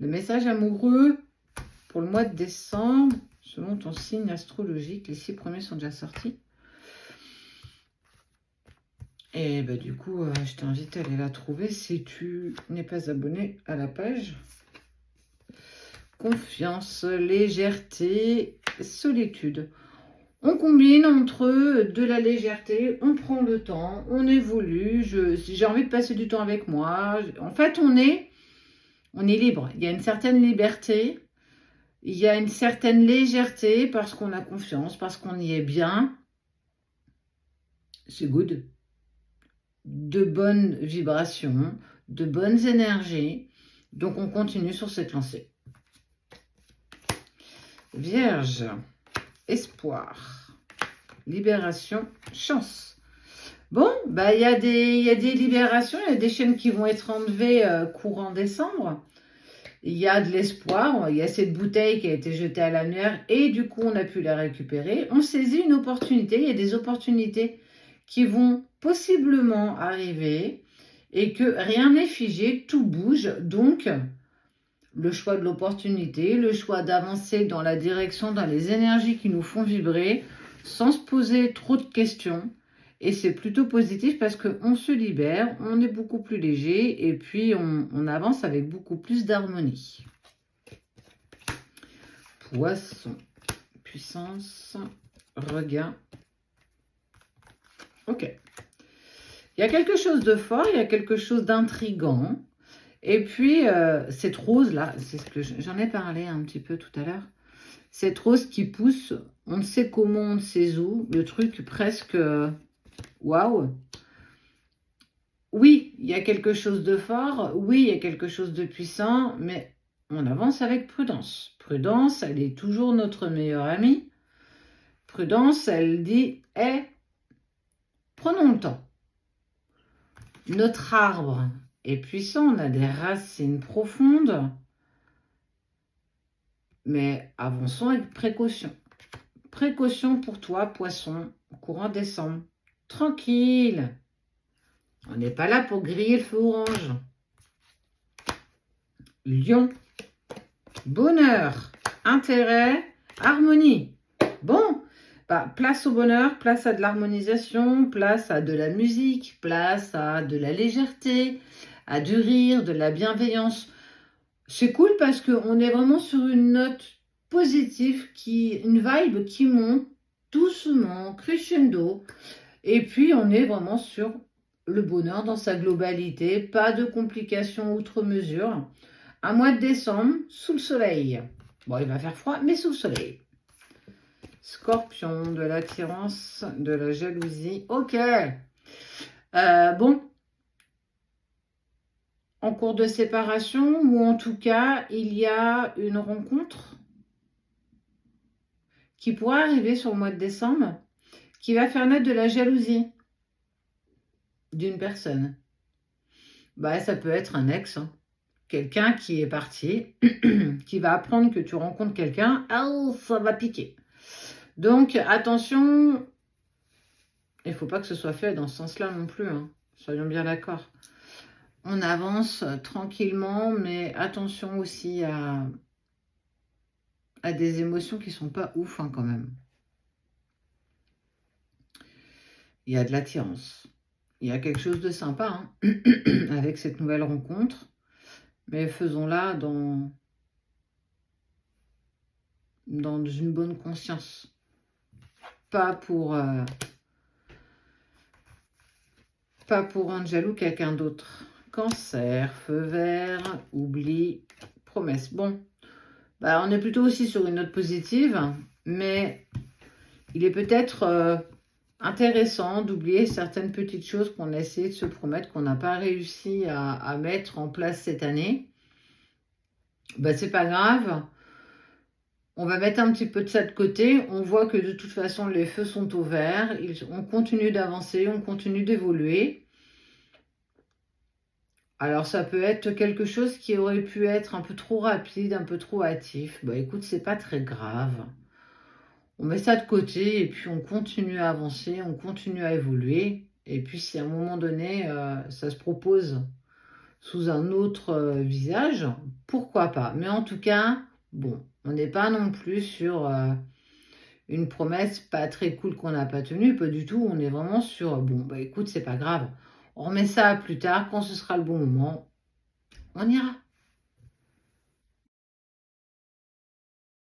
Le message amoureux pour le mois de décembre, selon ton signe astrologique. Les 6 premiers sont déjà sortis. Et bah, du coup, je t'invite à aller la trouver si tu n'es pas abonné à la page. Confiance, légèreté, solitude. On combine entre de la légèreté, on prend le temps, on évolue. Si j'ai envie de passer du temps avec moi, en fait, on est libre. Il y a une certaine liberté, il y a une certaine légèreté parce qu'on a confiance, parce qu'on y est bien. C'est good. De bonnes vibrations, de bonnes énergies. Donc, on continue sur cette lancée. Vierge, espoir, libération, chance. Bon, bah il y a des libérations, il y a des chaînes qui vont être enlevées courant décembre. Il y a de l'espoir, il y a cette bouteille qui a été jetée à la mer et du coup on a pu la récupérer. On saisit une opportunité, il y a des opportunités qui vont possiblement arriver et que rien n'est figé, tout bouge. Donc le choix de l'opportunité, le choix d'avancer dans la direction, dans les énergies qui nous font vibrer sans se poser trop de questions. Et c'est plutôt positif parce qu'on se libère, on est beaucoup plus léger et puis on avance avec beaucoup plus d'harmonie. Poisson, puissance, regain. Ok. Il y a quelque chose de fort, il y a quelque chose d'intriguant. Et puis, cette rose là, c'est ce que j'en ai parlé un petit peu tout à l'heure. Cette rose qui pousse, on ne sait comment, on ne sait où. Le truc presque... Waouh! Oui, il y a quelque chose de fort, oui, il y a quelque chose de puissant, mais on avance avec prudence. Prudence, elle est toujours notre meilleure amie. Prudence, elle dit, prenons le temps. Notre arbre est puissant, on a des racines profondes, mais avançons avec précaution. Précaution pour toi, poisson, courant décembre. Tranquille. On n'est pas là pour griller le feu orange. Lion. Bonheur, intérêt, harmonie. Bon, bah, place au bonheur, place à de l'harmonisation, place à de la musique, place à de la légèreté, à du rire, de la bienveillance. C'est cool parce qu'on est vraiment sur une note positive, une vibe qui monte doucement, crescendo. Et puis, on est vraiment sur le bonheur dans sa globalité. Pas de complications outre mesure. Un mois de décembre, sous le soleil. Bon, il va faire froid, mais sous le soleil. Scorpion, de l'attirance, de la jalousie. Ok. Bon. En cours de séparation, ou en tout cas, il y a une rencontre qui pourra arriver sur le mois de décembre, qui va faire naître de la jalousie d'une personne. Bah, ça peut être un ex, hein. Quelqu'un qui est parti, qui va apprendre que tu rencontres quelqu'un, ça va piquer. Donc, attention, il ne faut pas que ce soit fait dans ce sens-là non plus, hein. Soyons bien d'accord. On avance tranquillement, mais attention aussi à des émotions qui ne sont pas ouf, hein, quand même. Il y a de l'attirance. Il y a quelque chose de sympa, hein, avec cette nouvelle rencontre. Mais faisons-la dans une bonne conscience. Pas pour rendre jaloux quelqu'un d'autre. Cancer, feu vert, oubli, promesse. Bon, bah, on est plutôt aussi sur une note positive, mais il est peut-être intéressant d'oublier certaines petites choses qu'on a essayé de se promettre, qu'on n'a pas réussi à mettre en place cette année. Bah, c'est pas grave. On va mettre un petit peu de ça de côté. On voit que de toute façon, les feux sont au vert. On continue d'avancer, on continue d'évoluer. Alors, ça peut être quelque chose qui aurait pu être un peu trop rapide, un peu trop hâtif. Bah, écoute, c'est pas très grave. On met ça de côté et puis on continue à avancer, on continue à évoluer. Et puis, si à un moment donné, ça se propose sous un autre visage, pourquoi pas. Mais en tout cas, bon, on n'est pas non plus sur une promesse pas très cool qu'on n'a pas tenue, pas du tout. On est vraiment sur, bon, bah écoute, c'est pas grave. On remet ça plus tard, quand ce sera le bon moment, on ira.